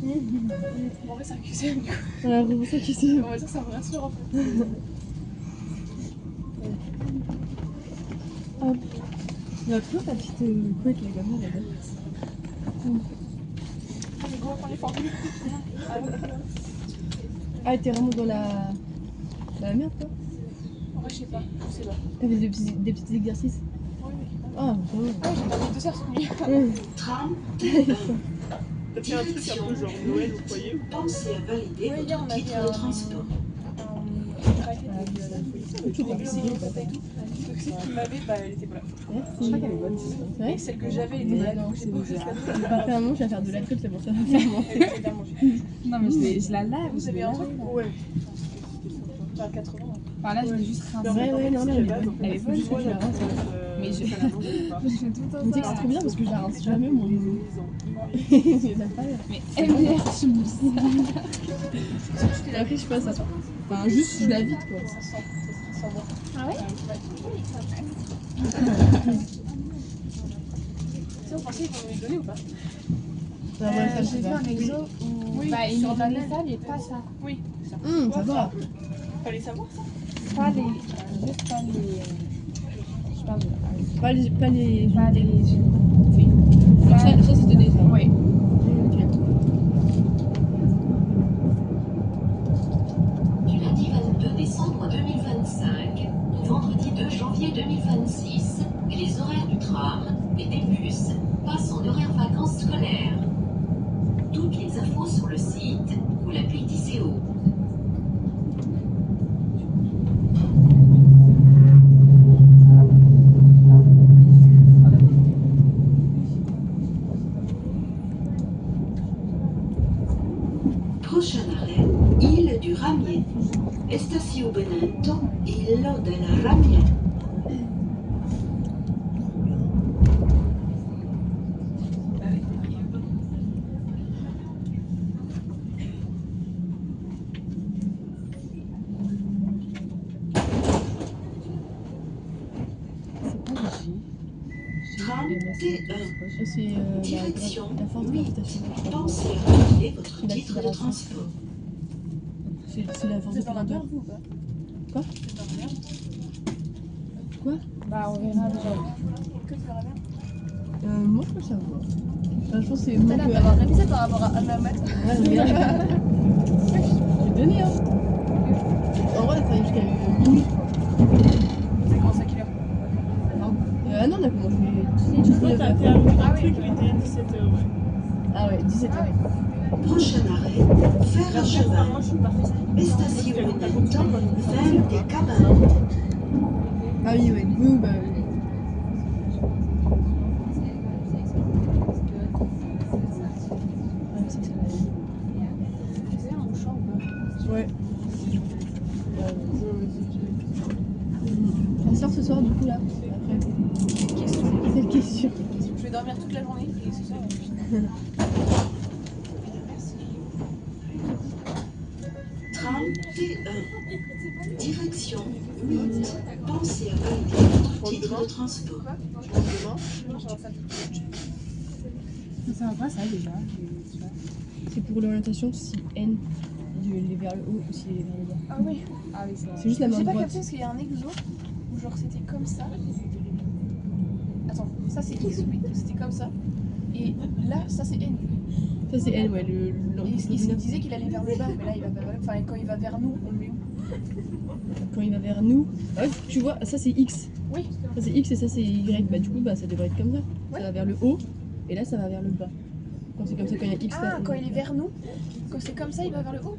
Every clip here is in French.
En vrai, c'est un QCM du coup. Ouais, vraiment ça qui c'est. On va dire que ça me rassure en fait. Hop. Il y a toujours ta petite couette là, comme ça, là-bas. Je vais prendre les formules. Ah, t'es vraiment dans la merde, toi? En vrai, je sais pas. T'as fait des petits exercices? Oui, oui. Ah, ça va. Ah, j'ai dormi 2 heures cette nuit. Tram T'as fait un truc un peu genre Noël au foyer ou pas? Pensez à valider Oui, hier, on votre a titre fait de un transport. racket avec la folie. Tu Des vois, glycémies, et tout. Donc, celle qui m'avait, bah, elle était pas là. Je crois qu'elle est bonne. C'est vrai? Et celle que j'avais, elle était Mais pas là. non, Du coup, j'ai pas fait Je vais pas faire un moment, je vais faire de la crêpe, c'est pour ça. Elle était bien mangée. Non, mais je la lave. Vous avez un truc? Ouais. Enfin, 80. Enfin, là, je vais juste rincer. Ouais, ouais, non, mais elle est bonne. Elle est bonne, Juste que je la rince. Mais je- la manger ou pas? Je fais tout le temps Tu sais que ça. c'est trop bien parce que je la rince jamais, moi. Ça me pas bien. Mais MDR, je me dis. Après, je sais pas, ça. Enfin, juste, je la vide, quoi. Ça sent bon. Ah ouais? Ça, vous pensez qu'ils vont nous les donner ou pas? Ah, ouais, ça, je sais J'ai vu pas. un exo où Oui, bah, ils sur nous donnaient Internet. ça, mais pas ça. Oui, c'est ça. Ça va. Fallait savoir ça. Pas les. Juste pas les. Je parle de. Pas les. Pas les. Alors, ça c'est donné, ça. Oui. Ok. Du lundi 22 décembre 2025 au vendredi 2 janvier 2026, les horaires du tram et des bus passent en horaire vacances scolaires. Toutes les infos sur le site ou l'appli TCO. Prochain arrêt, île du Ramier. Estación Benento, Illo del Ramier. Tram T1. Ça, c'est Direction la force de 8. gravitation. Pensez à valider votre titre de L'accélération. transport. C'est la force Vous de êtes dans la grandeur. merde, vous ou pas? Quoi? Vous êtes dans la merde? Quoi? Bah, on verra déjà. Que c'est dans la merde? Moi, je trouve ça va. Enfin, je pense que c'est T'as moins l'air que... d'avoir révisé par rapport à Mahomet. Ouais, regarde. J'ai donné, hein. En vrai, ça arrive jusqu'à minuit, quoi. Ça commence à quelle heure? Ah non, on a commencé. Je crois que t'as fait un Ah oui. truc, il était à 17h, ouais. Ah ouais, 17h. Prochain arrêt, fer à cheval. Moi, je suis partie. Estación Benento, Val des Cabins. Ah oui, ouais, nous, bah oui. Ah, ça, c'est la vie. Vous avez un mouchoir ou pas? Ouais. On sort ce soir, du coup, là. Après. Quelle question. Je vais dormir toute la journée et ce soir. Tram T1. Direction 8. Pensez à valider votre titre de transport. Ça va pas, ça, déjà. C'est pour l'orientation si N il est vers le haut ou s'il est vers le bas. Ah oui. Ah oui, c'est vrai. C'est juste la main J'ai pas droite. capté parce qu'il y a un exo où genre c'était comme ça. Attends, ça c'est X, oui, c'était comme ça. Et là, ça c'est N. Ça c'est N, ouais, Et il se disait qu'il allait vers le bas, mais là il va pas vers le bas. Enfin, quand il va vers nous, on le met où? Quand il va vers nous. Ah, tu vois, ça c'est X. Oui. Ça c'est X et ça c'est Y. Bah du coup, bah ça devrait être comme ça. Ouais. Ça va vers le haut et là ça va vers le bas. Quand c'est comme ça, quand il y a X Ah, là. quand il est vers nous, quand c'est comme ça, il va vers le haut?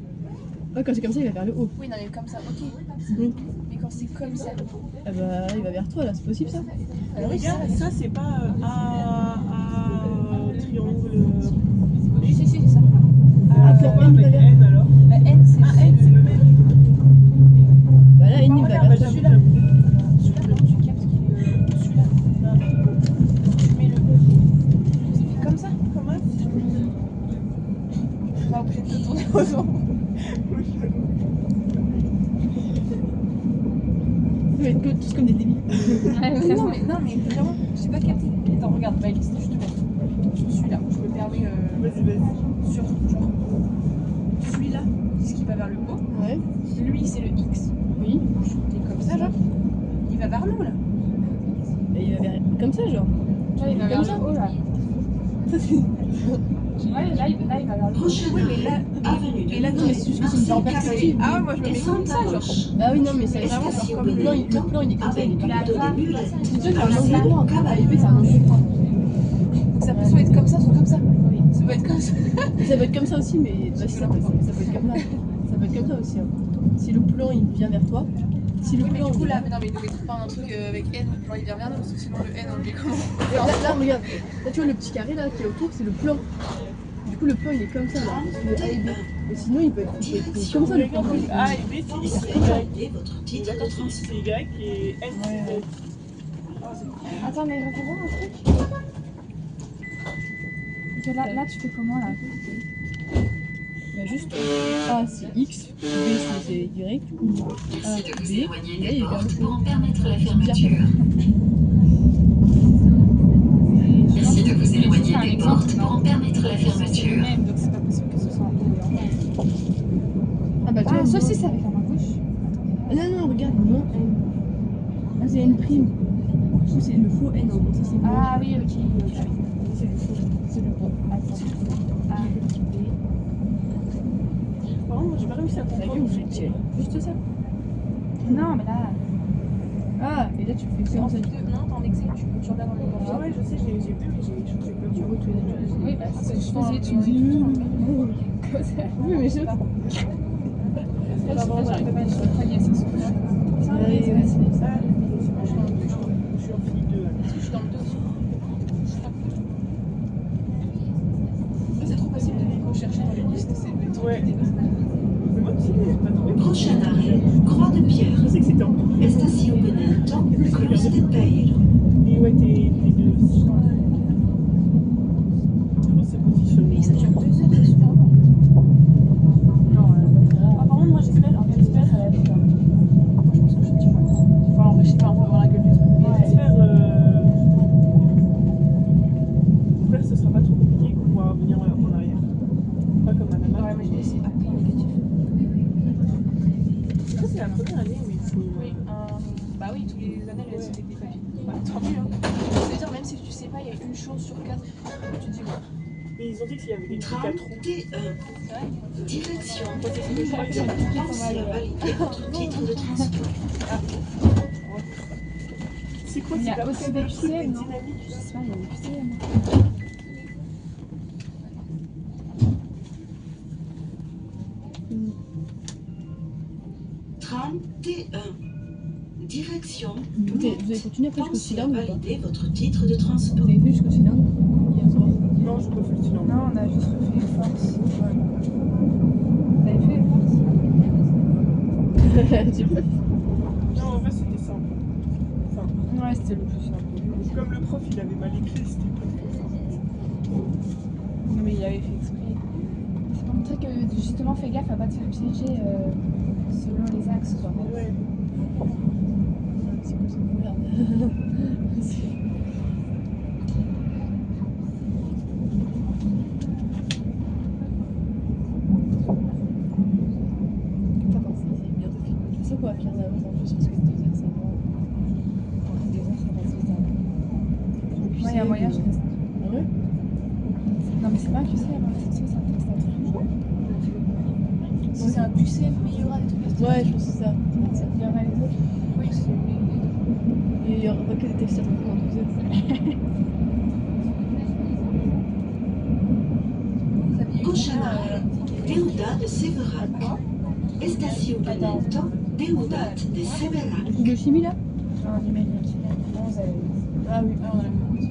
Ouais, quand c'est comme ça, il va vers le haut. Oui, non, mais comme ça, ok. Oui. Mais quand c'est comme ça. Ah bah il va vers toi là, c'est possible ça? Alors, oui, Regarde, ça, c'est pas triangle. si, c'est ça. Pourquoi avec N alors? Bah, N, c'est Ah, N, c'est le même. Bah là, N il va Regarde, vers toi. celui-là. Celui-là, comment tu captes qu'il est celui-là? Tu mets le. C'est comme ça? Comment? On va obligé de te tourner autour. Ça va être tous comme des débiles. Non, mais vraiment, j'ai pas capté. Attends, regarde, Maëlys, je te mets. Je suis là, je me permets. Vas-y. sur genre celui-là, c'est ce qui va vers le haut. Ouais. Lui, c'est le X. Oui. Et comme ça, genre, il va vers nous là. Et il va vers... comme ça, genre. Là, il va vers le haut, là. Ouais, là, il va vers le haut. Prochain Oui, mais là, arrêt, avenue de et là, non, mais c'est juste que c'est une Marcel perspective. Cavalier Ah, moi, je me et mets comme ça, genre. Ah oui, non, mais c'est vraiment Station genre comme le plan, il est comme ça, il est avec pas Ludo des Murettes. C'est sûr, c'est un angle droit. Ah, et c'est un angle droit. Donc ça peut soit être comme ça, soit comme ça. Ça peut être comme ça. Ça peut être comme ça aussi, mais bah, ça peut être comme là. Ça peut être comme ça aussi. Hein. Si le plan il vient vers toi, si le Oui, mais plan. du coup, là, mais non, mais ne mettons pas un truc avec N, le plan il vient vers nous, parce que sinon le N, on le met comment? Là, regarde. Là, tu vois le petit carré là qui est autour, c'est le plan. Du coup, le plan il est comme ça là. Le A et B. Et sinon, il peut être comme ça le plan. A et B, c'est Pensez Y. à valider votre titre D'accord, de transport. c'est Y et N, c'est Z. Attends, mais refais voir un truc. Ok, là, tu fais comment, là? Bah, juste A c'est X, B c'est Y, du coup A, Merci de vous B, éloigner et des vers portes le pour haut. en permettre la fermeture. Merci de vous éloigner des portes pour en permettre la C'est le fermeture. même, donc c'est pas possible que ce soit en haut et en bas. Ah bah tu vois, Ah, sauf non. si c'est avec la main gauche. Ah, non, regarde, non N. Ah, c'est N prime. Du coup, c'est le faux N en gros, ça c'est moins. Ah oui, ok. C'est le faux, c'est le bon. Attends. A, B. Par contre, moi, j'ai pas réussi à T'as vu comprendre. où j'ai check juste ça. Non, mais là. Ah, et là tu fais C'est en comment ça fait deux, non, t'es en Excel, tu regardes dans les Ah ouais, je sais, j'ai vu, mais j'ai changé plein de tu choses. retournes les choses. Oui, bah, c'est ce que je faisais, tu me dis. Oui, mais je. Je sais pas, j'arrive pas à le croyais, c'est ce que je fais. Ah, oui, oui, c'est ça. Ah, je suis en deux, je suis en fille 2. Je suis dans le 2 aussi. Mais c'est trop facile de rechercher dans les listes, c'est des trucs Ouais. qui dépassent. Mais moi aussi, j'ai pas trouvé. Prochain arrêt, Croix de Pierre. Je sais que c'était en deux. Estación Benito, Cruz de Peiro. Et ouais, t'es deux aussi. Je crois que c'est positionné. Mais ça dure 2 heures, c'est super long. Non, Ah, par contre, moi j'espère, ça va être bien. moi je pense que je suis pas. Enfin, en vrai, je sais pas, on va voir la gueule du truc. Mais j'espère que ce sera pas trop compliqué qu'on pourra revenir en arrière. Pas comme à la On va main. imaginer c'est à point négatif. Je crois que c'est la première année où il faut. Oui, bah oui, tous les années, elles c'était des papiers. Bah, tant mieux. Hein. C'est-à-dire, même si tu sais pas, il y a une chose sur 4, tu te dis, ouais, Mais ils ont dit qu'il y avait des trucs Tram à trous. T1. c'est vrai. Direction. J'ai appliqué ton Pensez à mal. valider votre titre de transport. C'est quoi Il y a c'est aussi la des truc QCM, non? dynamique. Je sais pas, il y a des QCM. Tram T1. Direction. Vous avez continué après jusqu'au Pensez à cylindre ou pas? valider votre titre de transport. Vous avez fait jusqu'au cylindre hier soir? Non, je peux pas faire le cylindre. Non, on a juste refait force. Vous avez fait force? J'ai pas. Non, en vrai, c'était simple. Enfin, Ouais, c'était le plus simple. comme le prof, il avait mal écrit, c'était pas trop simple. Non, mais il avait fait exprès. C'est pour montrer que justement, fais gaffe à pas te faire piéger selon les axes, quoi. Ouais. C'est quoi cette merde? Attends, c'est bientôt fini. Tu sais quoi, Pierre, on avance en plus parce que 2 heures c'est bon. En 2 heures, ça passe vite. Puis Moi, il y a c'est moyen, que- je reste. Ah ouais? Non, mais c'est pas un QCM, hein, c'est sûr, c'est un test à truc. Si c'est un QCM, mais il y aura des trucs à se dire. Ouais, je pense que c'est ça. Il y en a les autres. Oui, c'est Et il y aura pas que des textes à trouver dans 2 heures. Prochain arrêt, Deodat de Sévérac. Estación Benito, Deodat de Sévérac. Du coup, biochimie là? En numérique. 11 à la Ah oui. Ah, on a la même chose.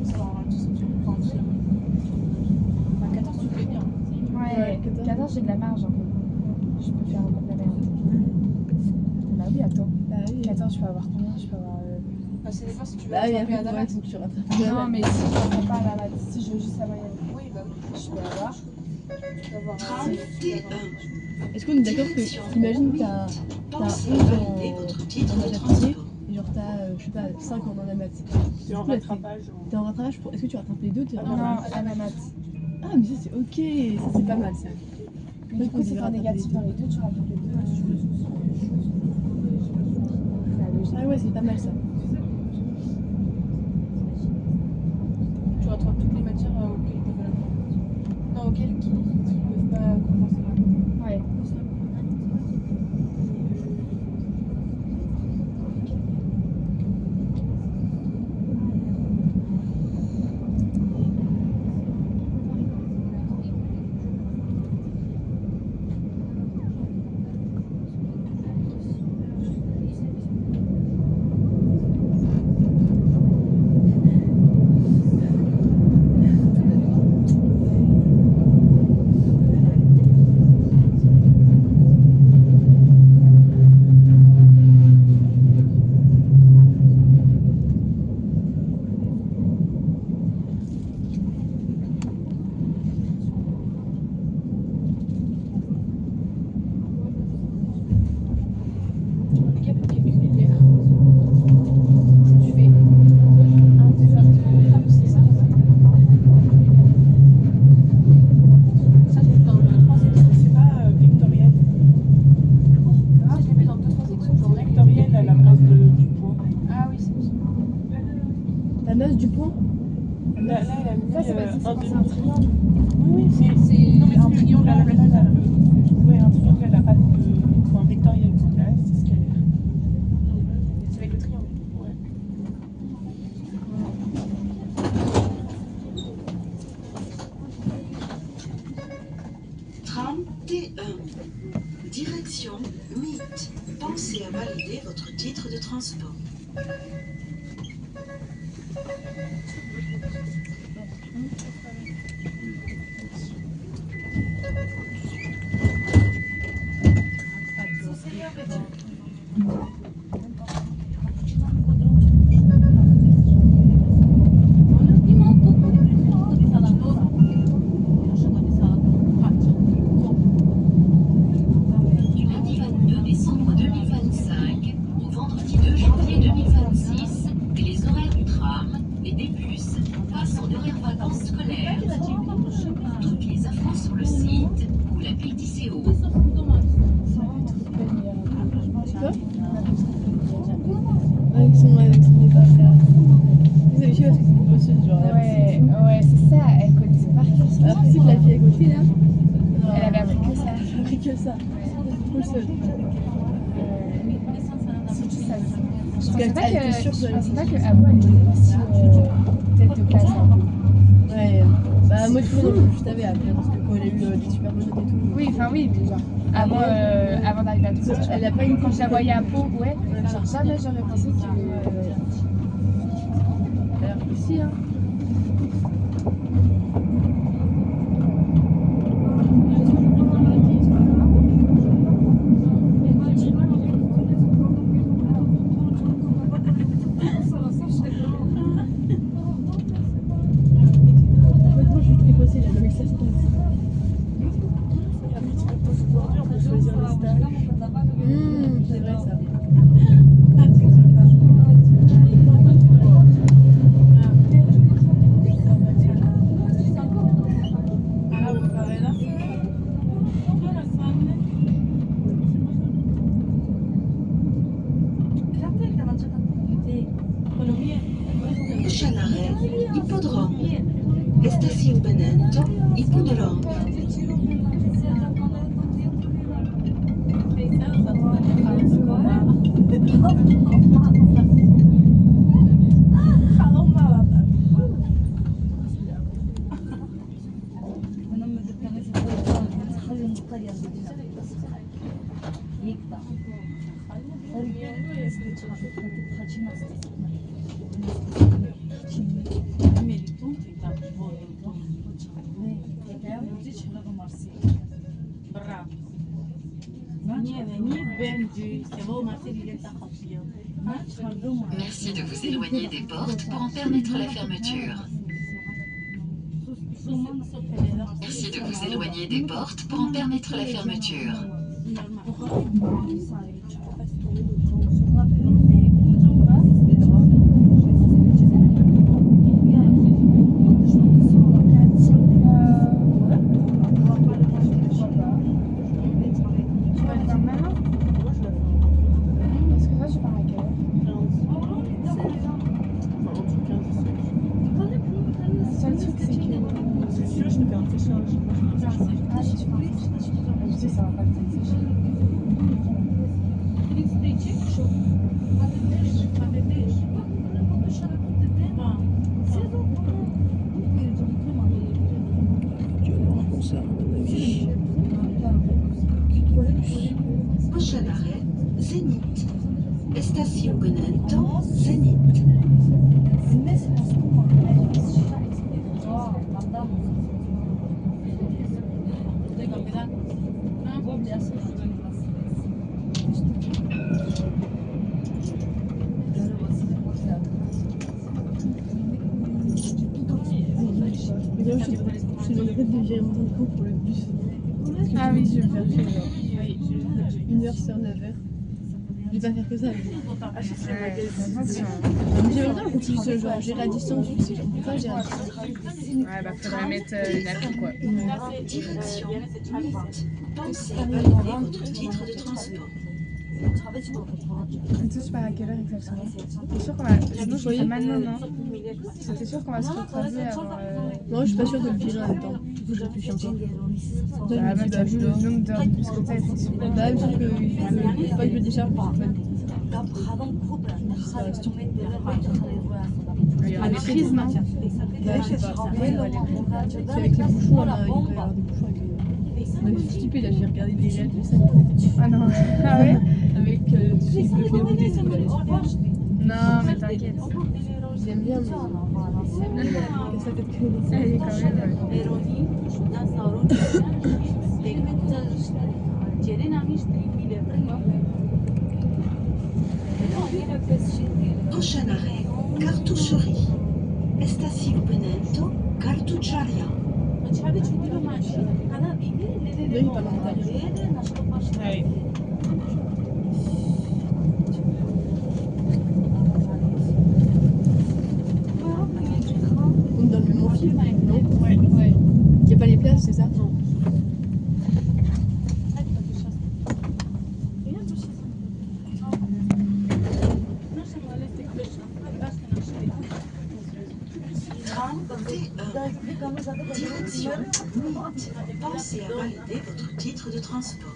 Ça va, on a tous enfin, tous. Enfin, 14, tu fais bien. Ouais, 14, j'ai de la marge un peu. Je peux faire un peu de la merde. Bah oui, attends. Bah oui. 14, je peux avoir combien? Je peux avoir. Ah, c'est des fois si tu veux Bah oui, attraper à après, la ouais, maths. faut que tu rattrapes. Non, mais si je ne pas la maths, si je veux juste la moyenne, Oui, bah oui. je peux avoir. Tu vas avoir Tram T1. Est-ce qu'on est d'accord que, imagine, t'as Pensez à 11 valider votre titre en de maths appliquée, transport. et genre t'as, je sais pas, 5 en un maths. T'es en rattrapage. T'es en rattrapage pour. Est-ce que tu rattrapes les deux? T'es Ah Non, vraiment- à la maths. Ah, mais ça c'est ok, ça c'est pas mal ça. Mais du coup, c'est un négatif dans les deux, tu rajoutes les deux. C'est la logique. Ah ouais, c'est pas mal ça. Tu rattrapes toutes les matières auxquelles tu n'avais pas. Non, auxquelles qui ne peuvent pas compenser. Ouais. Tu fais 1, 2, 3, c'est ça? Ça, je l'ai vu dans 2-3 sections. C'est pas vectoriel. Ça, je l'ai vu dans 2-3 sections. Genre Vectoriel à la place du point. Ah oui, c'est ça. La masse du point? Là, elle a mis Ça, c'est parce que un c'est un demi. triangle. Oui, mais C'est non, mais un triangle à la place de ça. Ouais, un triangle à la place de. Enfin, vectoriel. Là, c'est scalaire. C'est avec le triangle. Ouais. Tram T1. Direction Mythe. Pensez à valider votre titre de transport. Du lundi 22 décembre 2025 au vendredi 2 janvier 2026, les horaires du tram et des bus passent en horaire vacances scolaires. Toutes les infos sur le site ou l'appli d'ICO. Quoi? Avec son départ là. Vous avez vu parce que c'est une bosseuse, genre. elle a Ouais, ouais, c'est ça, elle connaissait par cœur son Alors que c'est que la fille à côté là, Elle avait appris que ça. elle a appris que ça. Bosseuse. Je Parce qu'elle pensais était sûre je de pensais pas que Abou elle était aussi tête de classe un peu. Ouais, bah moi du coup non plus, je savais après parce que quand elle a eu des super bonnes notes et tout. Oui, enfin oui, déjà. Avant d'arriver à tout ça, Elle a pas une quand je la voyais à Pau, ouais, genre jamais j'aurais pensé que. Elle a réussi hein. Moi je suis très bossée là, donc ça se passe. Il y a un petit peu de temps aujourd'hui, on peut choisir les stages. C'est vrai ça. Prochain arrêt, Hippodrome. Estación Benento, Hippodrome. Merci de vous éloigner des portes pour en permettre la fermeture. Merci de vous éloigner des portes pour en permettre la fermeture. change. Tu sais, ça va pas le temps de sécher. Prochain arrêt, Zénith. Estación Gonento, Zénith. Je demanderais de virer mon temps pour le bus. Ah oui, je vais faire ça. 1h sur 9h. Je vais pas faire que ça. Attention. J'aimerais bien qu'on puisse genre gérer à distance. Je sais pas gérer à distance. Ouais, bah faudrait mettre une appli quoi. Direction 8. Pensez à valider votre titre de transport. On touche par à quelle heure exactement? T'es sûr qu'on va. Sinon, je fais maintenant, non? T'es sûr qu'on va se recroiser avant. Non, je suis pas sûre de le virer en même temps. Du coup, je réfléchis encore. Bah, bah, tu as vu le nombre d'heures de bus que t'as, effectivement. Bah, parce que il faut pas que je le décharge parce que ça reste tout. Il y aura des prises, non? Bah, je sais pas. C'est avec les bouchons, là, il peut y avoir des bouchons avec les. On avait flippé là, j'ai regardé des réels de ça. Ah non. Ah ouais? Avec tout ce qui peut faire rouler, c'est Non, mais t'inquiète. J'aime bien, mais ça peut-être que Allez, quand même. Ouais. Prochain arrêt, Cartoucherie. Estación Gonento, Cartucharia. Là, il parle en italien. Ah oui. On est dans le même amphi, non? Ouais. Ouais. Il n'y a pas les places, c'est ça? Non. Direction 8. Pensez à valider votre titre de transport.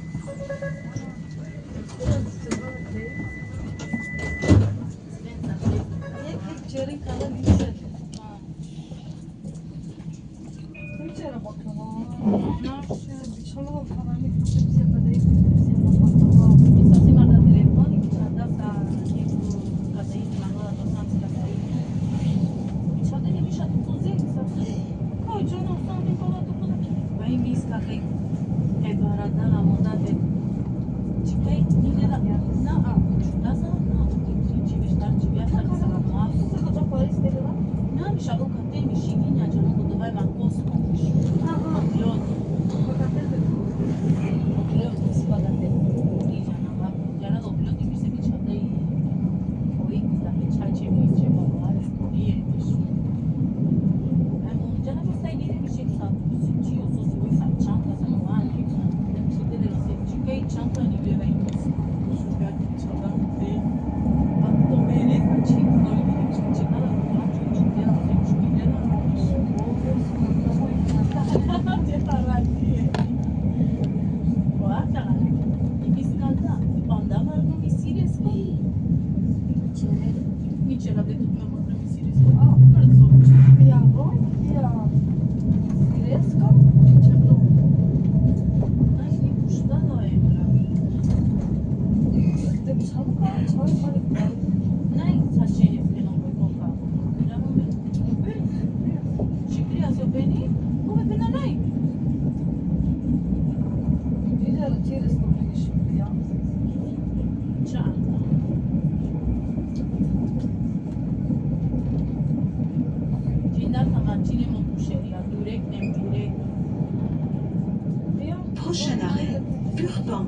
Prochain arrêt, Purpan.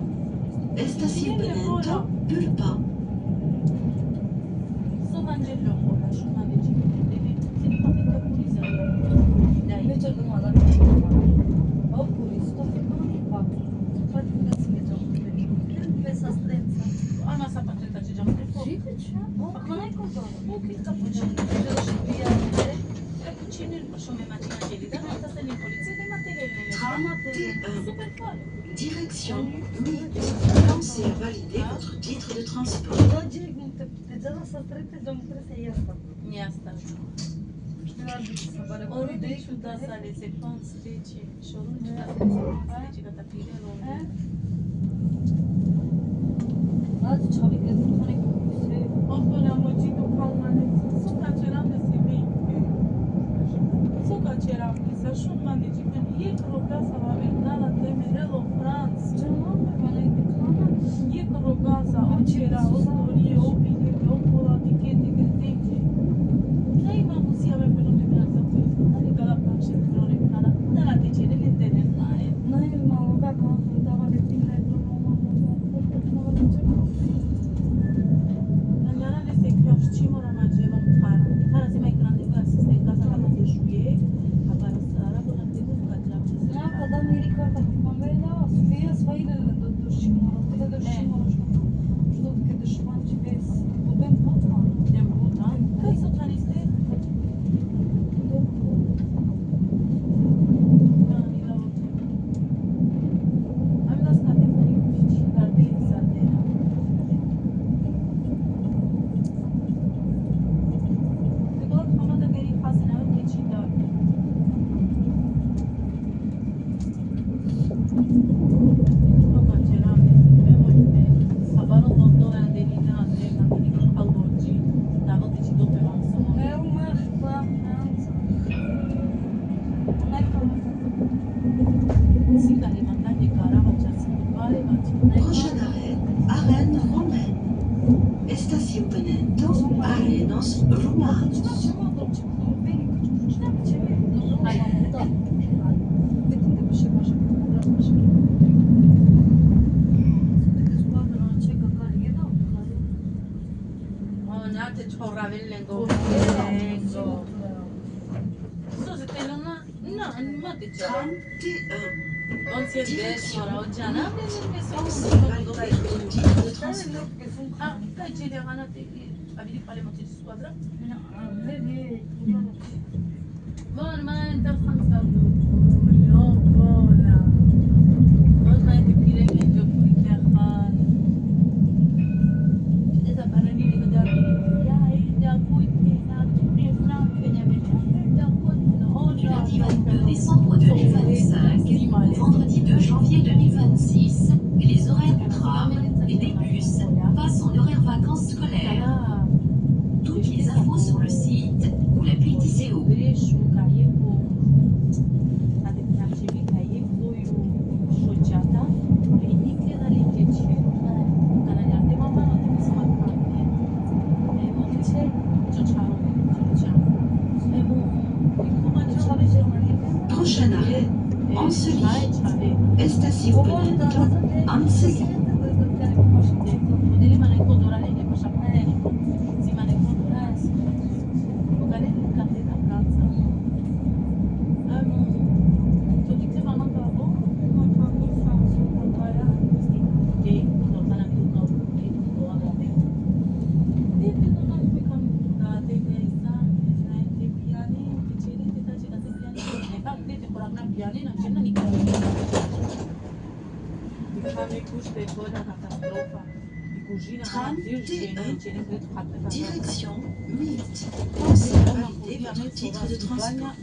Estación Gonento, Purpan. Tram T1. Direction Mythe. Pensez à valider votre titre de transport. Prochain arrêt, Arène romaine. Estacionamento Arenos Romanos. Tram T1. Direction Pensez à valider votre titre de transport. Du lundi 22 décembre 2025 au vendredi 2 janvier 2026, les horaires du tram et des bus passent en horaire vacances scolaires. Toutes les infos sur le site ou l'appli TCO. Prochain arrêt, Anseli. Estacionamento Anseli. Tram T1. Direction Mythe. Pensez à valider votre titre de transport.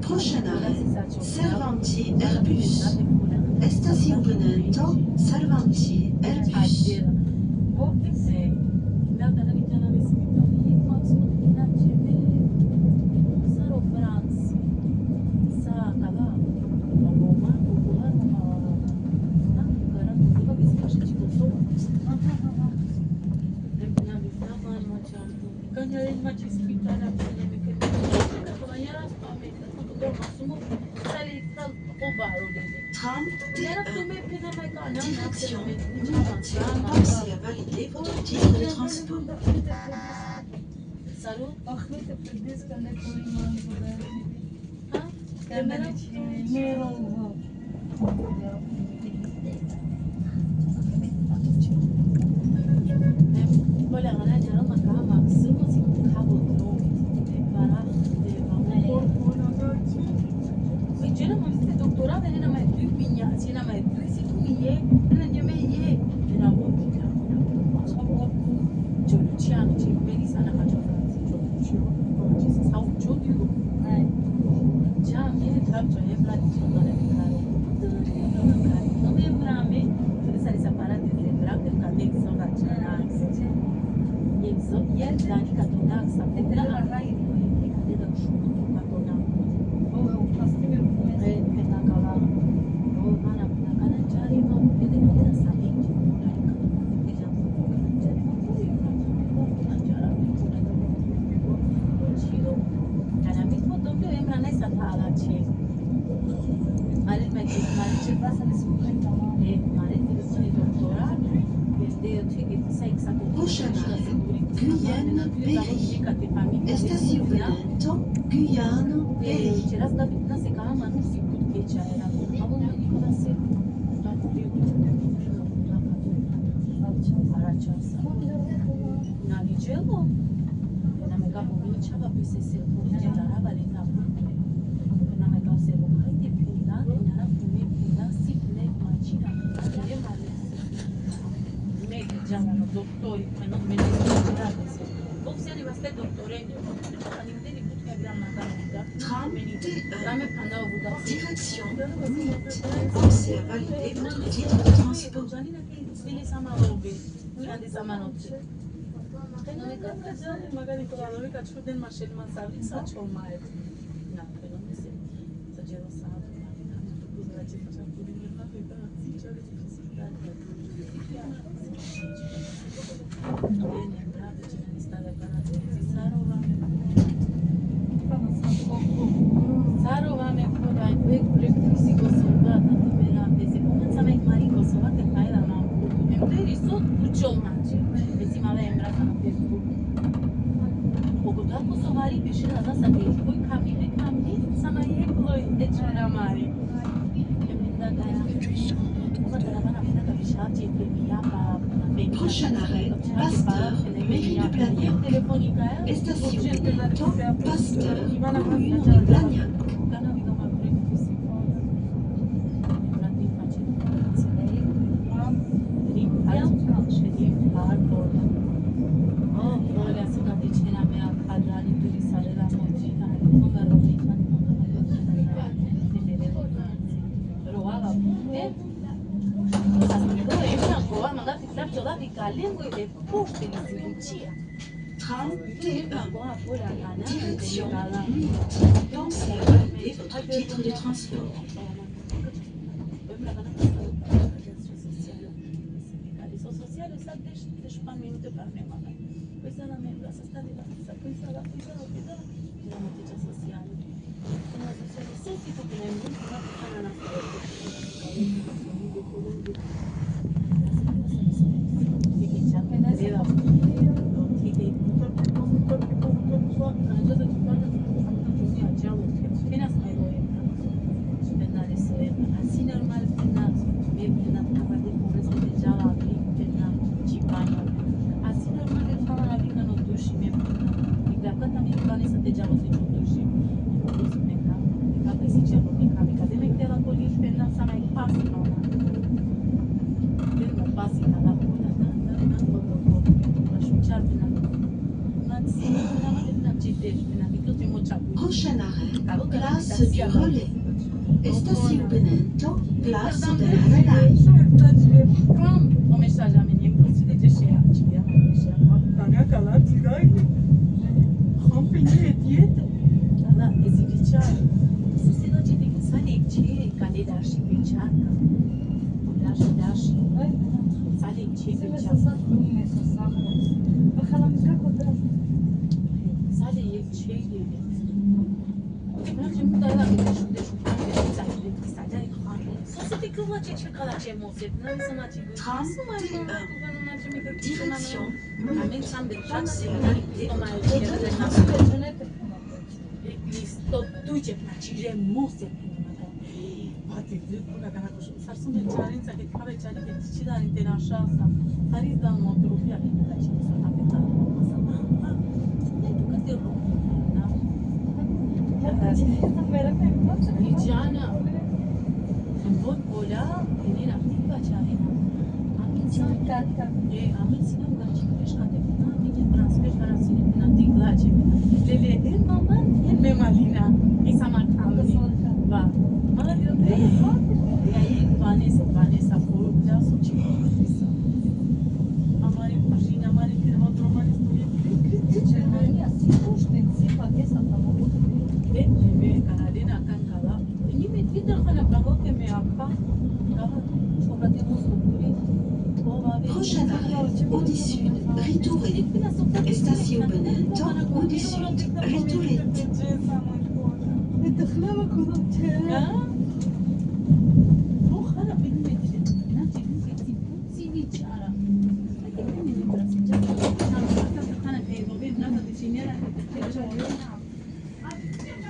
Prochain arrêt, Cervanti Airbus. Estación Benevento, Cervanti Airbus. Tram T1. Direction Nantes. Pensez à valider votre titre de transport. Prochain arrêt, Guyane, Péry. Estación Benevento, Guyane, Péry. Dottori, ma non me ne ricordate se o se arrivaste dottorenio, all'interno di tutti abbiamo una canuta. Tram T1. Direction Nantes. Pensez à valider votre titre de transport. Stile Samarobe, grande Samanotte. E non è caso, magari con la domenica ci del Marcel Mansavri, sa c'ho mai. No, non mi sembra. Esagero santo, ma cosa la gente faccia pure in una festa, si c'è le necessità. Sarova podaj dveh fiziko soldata liberate, se commenzava in marico sovate fai da una enteri sotto c'ho mangi, e si ma lembra sana Facebook. Poco dopo sovari piscina da sapere, poi cammi, sama jeklo e c'era mari. E mi da Prochain arrêt, Pasteur, mairie de Blagnac. Estación Benevento, Pasteur, commune de Blagnac. Tram T1. Direction Nantes. Pensez à valider votre titre de transport. Prochain arrêt, place du Relais. Estación Benento, place de la Relay. O mesaj ameniem, plus de ce aceea, Tania Calați-dai. Hampini diyet. da, ezicea. Să se duce de sale ce calea și pe ceacă. Da și sale ce pe ceacă. Sale e ce e. Mergem da la de șupan de sale de sale de hane. Să se că face ce ca la ce moțe, nu să mă ce. Tram Direction Amen sam de Pensée chance, validée nu mai votre titre de e transport. Stop duce na cire mose. Poate până ca la coșul. S-ar sună cearința că trebuie cearința că ci da intera așa sa. Ari da motorofia că da ce să ta pe ta. Să mă. Ne ducă te rog. Da. Ligiana. În vot bolea, venirea activa cearina. Am ținut la ce crești ca de până, mică transfer care a ținut până tic la ce până. Dele, în moment, în memalina, e să mă calmi. Va. Mă la greu de aí, Vanessa, acolo, vreau să ce fac. Amare cujine, amare câteva tromare, stuie. De, Canadena, Cancala. Nimeni, Peter, fără plăcă că mi-a apă. Prochain arrêt, Audi Sud, Ritouret. Estación Benento, Audi Sud, Ritouret.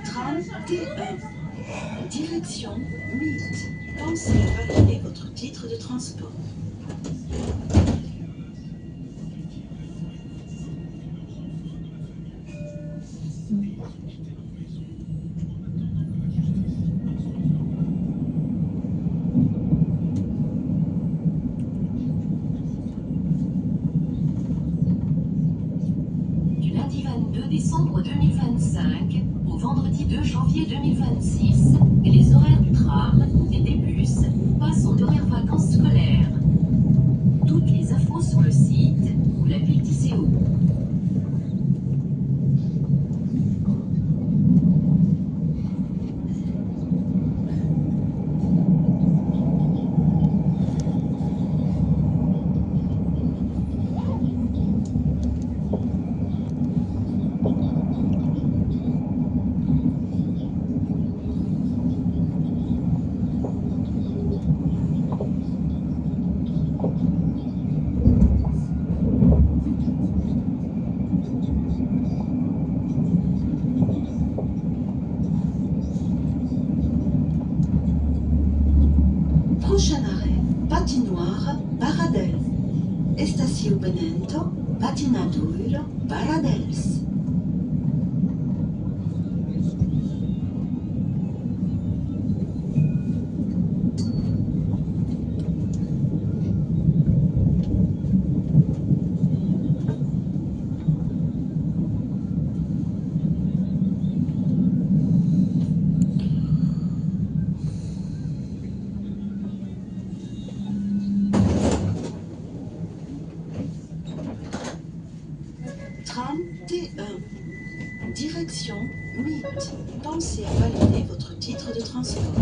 Tram T1. Direction Mythe. Pensez à valider votre titre de transport. Du lundi 22 décembre 2025 au vendredi 2 janvier 2026, les horaires du tram et des bus passent en horaire vacances scolaires. Toutes les infos sur le site ou l'appli TCO. Prochain arrêt, Patinoire, Baradel. Estación Benento, Patinadouro, Baradels. Tram T1. Direction Mythe. Pensez à valider votre titre de transport.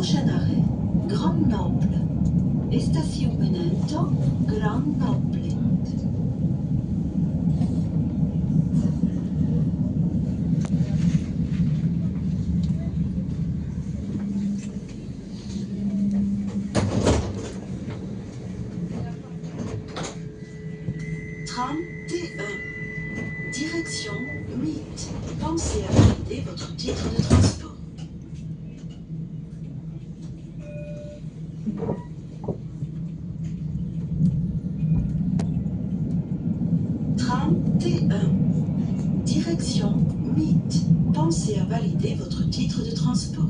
Prochain arrêt, Grenoble. Estacionamento Grenoble. Tram T1. Direction Mythe. Pensez à valider votre titre de transport. Tram T1. Direction Mythe. Pensez à valider votre titre de transport.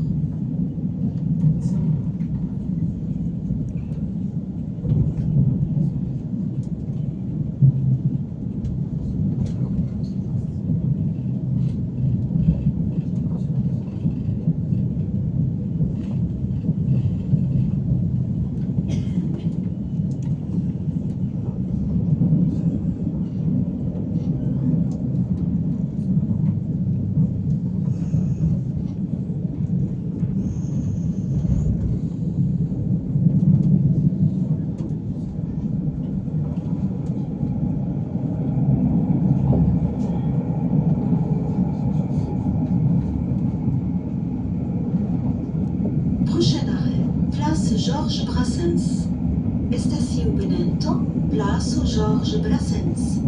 Prochain arrêt, place Georges Brassens. Estacionamento, place Georges Brassens.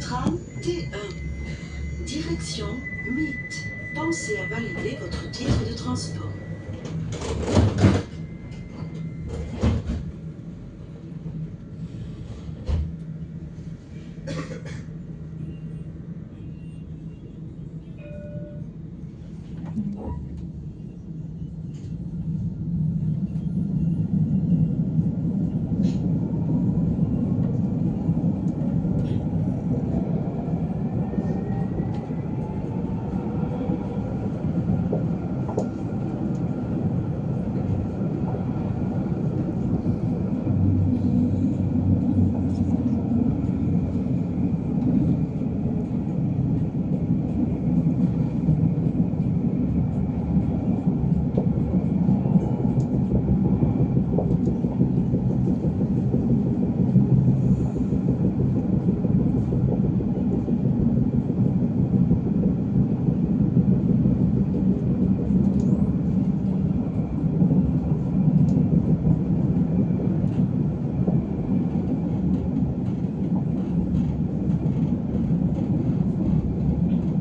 Tram T1. Direction Mythe. Pensez à valider votre titre de transport.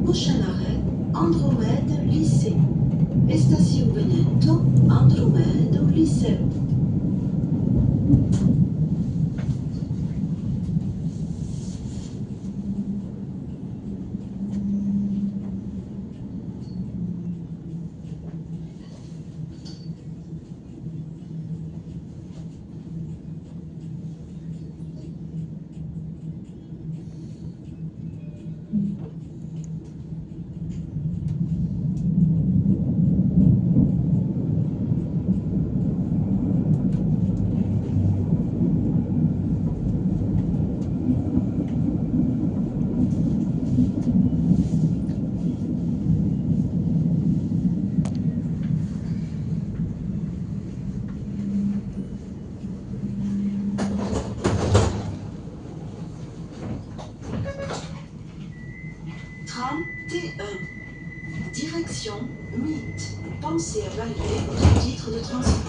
Prochain arrêt, Andromède Lycée. Estacionamento Andromède Lycée. Tram T1. Direction Mythe. Pensez à valider votre titre de transport.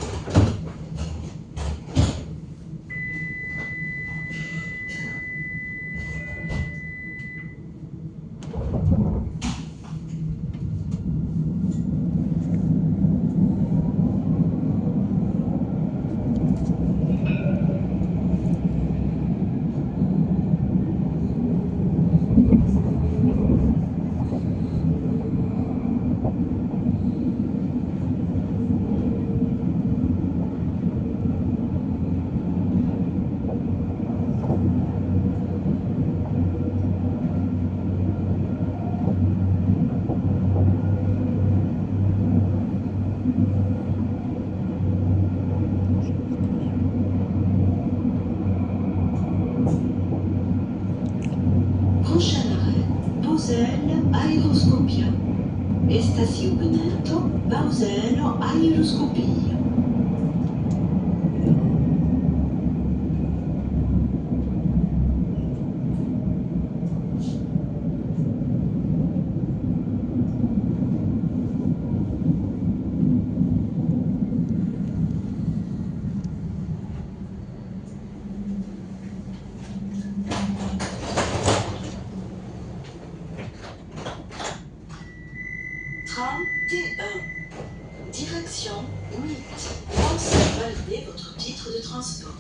Bauzel Aeroscopia. Estación Benedetto, Bauzel Aeroscopia. Tram T1. Direction MIT. Pensez à valider votre titre de transport.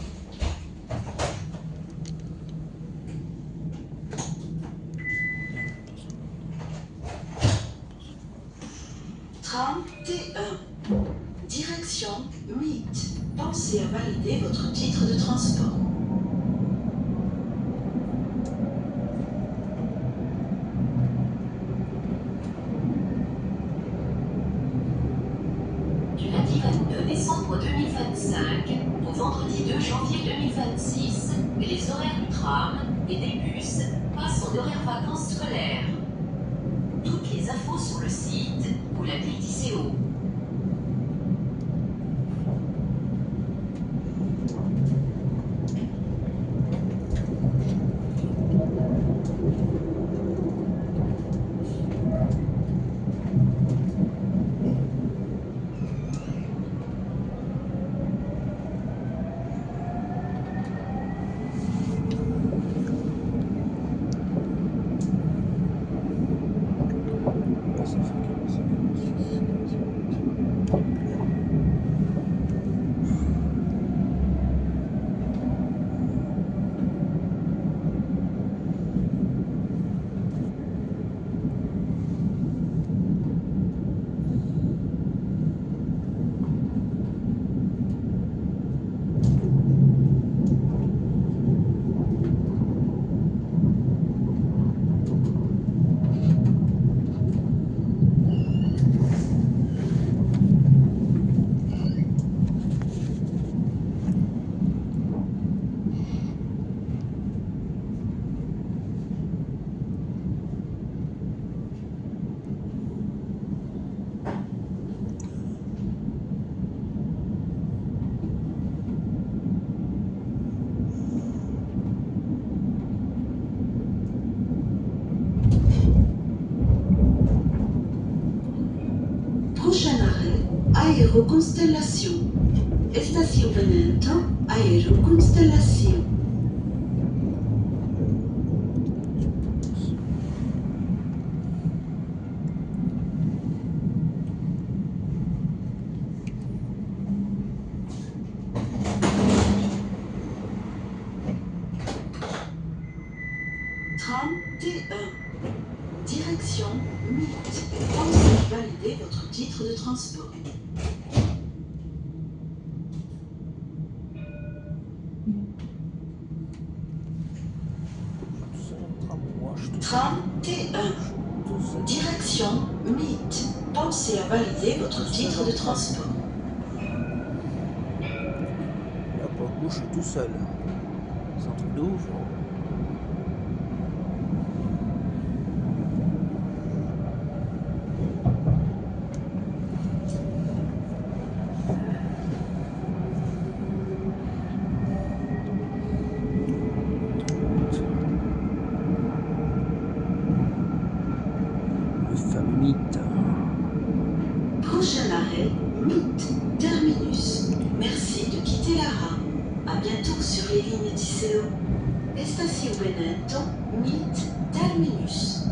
Tram T1. Direction MIT. Pensez à valider votre titre de transport. Du lundi 22 décembre 2025 au vendredi 2 janvier 2026, les horaires du tram et des bus passent en horaire vacances scolaires. Toutes les infos sur le site ou l'appli d'ICO. Prochain arrêt, Aéroconstellation. Estación Benedetto, Aéroconstellation. Tram T1. Direction MIT. Pensez à valider votre titre de transport. Tram T1. Direction MIT. Pensez à valider votre titre de transport. Là, pour le coup, je suis tout seul. C'est un truc de ouf. Le fameux mythe. Prochain arrêt, MIT. Terminus. Merci de quitter la rame. À bientôt sur les lignes d'ICO. Estación Benedetto, MIT. Terminus.